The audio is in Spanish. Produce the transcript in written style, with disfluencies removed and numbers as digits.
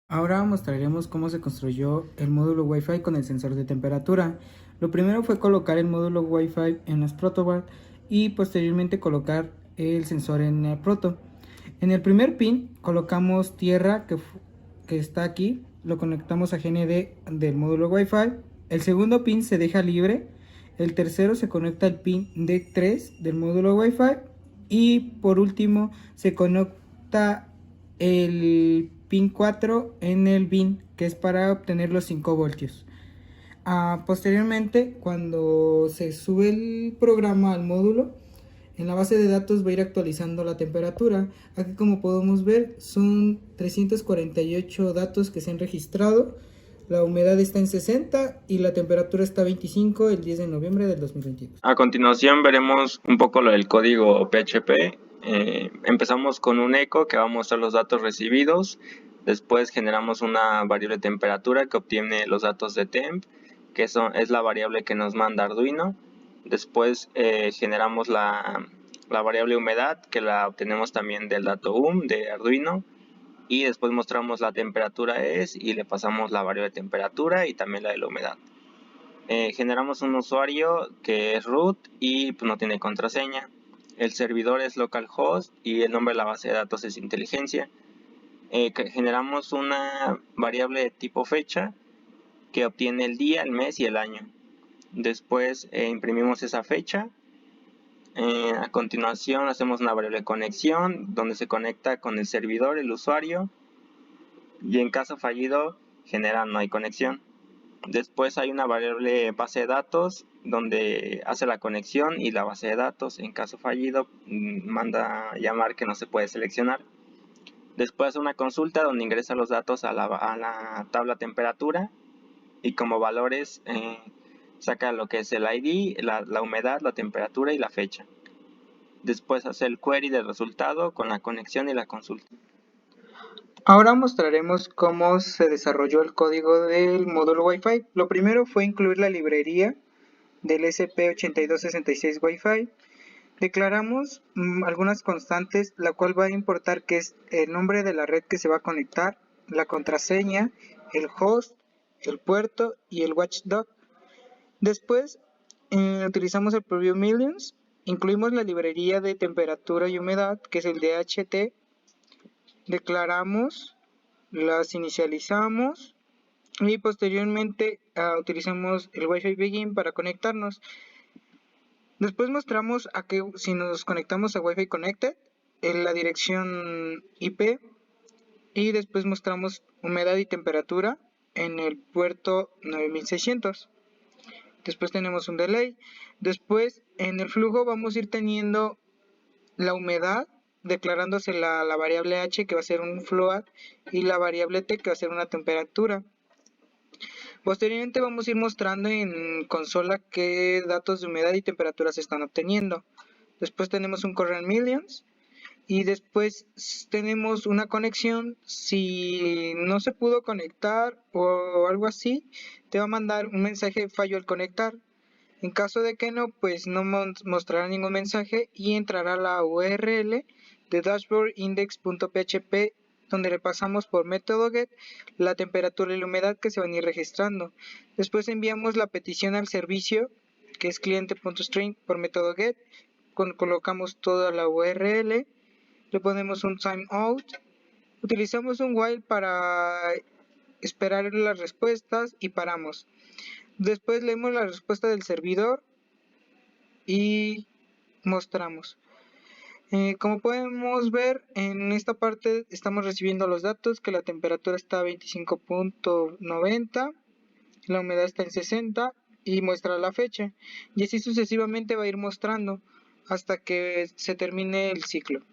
Ahora mostraremos cómo se construyó el módulo Wi-Fi con el sensor de temperatura. Lo primero fue colocar el módulo Wi-Fi en los protoboard y posteriormente colocar el sensor en el proto. En el primer pin colocamos tierra que está aquí, lo conectamos a GND del módulo Wi-Fi. El segundo pin se deja libre. El tercero se conecta al pin D3 del módulo Wi-Fi. Y por último se conecta el pin 4 en el bin, que es para obtener los 5 voltios. Posteriormente, cuando se sube el programa al módulo, en la base de datos va a ir actualizando la temperatura. Aquí, como podemos ver, son 348 datos que se han registrado. La humedad está en 60 y la temperatura está a 25 el 10 de noviembre del 2022. A continuación veremos un poco lo del código PHP. Empezamos con un echo que va a mostrar los datos recibidos. Después generamos una variable temperatura que obtiene los datos de temp, que es la variable que nos manda Arduino. Después generamos la variable humedad, que la obtenemos también del dato de Arduino. Y después mostramos la temperatura y le pasamos la variable temperatura y también la de la humedad. Generamos un usuario que es root y pues, no tiene contraseña. El servidor es localhost y el nombre de la base de datos es inteligencia. Generamos una variable de tipo fecha que obtiene el día, el mes y el año. Después imprimimos esa fecha. A continuación hacemos una variable conexión donde se conecta con el servidor, el usuario, y en caso fallido genera no hay conexión. Después hay una variable base de datos donde hace la conexión y la base de datos. En caso fallido manda a llamar que no se puede seleccionar. Después hace una consulta donde ingresa los datos a la tabla temperatura y como valores saca lo que es el ID, la humedad, la temperatura y la fecha. Después hace el query del resultado con la conexión y la consulta. Ahora mostraremos cómo se desarrolló el código del módulo Wi-Fi. Lo primero fue incluir la librería del SP8266 Wi-Fi. Declaramos algunas constantes, la cual va a importar que es el nombre de la red que se va a conectar, la contraseña, el host, el puerto y el watchdog. Después utilizamos el preview millions, incluimos la librería de temperatura y humedad, que es el DHT. Declaramos, las inicializamos y posteriormente utilizamos el Wi-Fi begin para conectarnos. Después mostramos a que si nos conectamos a Wi-Fi Connected, en la dirección IP, y después mostramos humedad y temperatura en el puerto 9600. Después tenemos un delay. Después en el flujo vamos a ir teniendo la humedad, declarándose la variable h, que va a ser un float, y la variable t, que va a ser una temperatura. Posteriormente vamos a ir mostrando en consola qué datos de humedad y temperatura se están obteniendo. Después tenemos un current millions y después tenemos una conexión. Si no se pudo conectar o algo así, te va a mandar un mensaje fallo al conectar. En caso de que no, pues no mostrará ningún mensaje y entrará la URL de dashboardindex.php, donde le pasamos por método get la temperatura y la humedad que se van a ir registrando. Después enviamos la petición al servicio, que es cliente.string, por método get. Colocamos toda la URL, le ponemos un timeout, utilizamos un while para esperar las respuestas y paramos. Después leemos la respuesta del servidor y mostramos. Como podemos ver, en esta parte estamos recibiendo los datos, que la temperatura está a 25.90, la humedad está en 60 y muestra la fecha. Y así sucesivamente va a ir mostrando hasta que se termine el ciclo.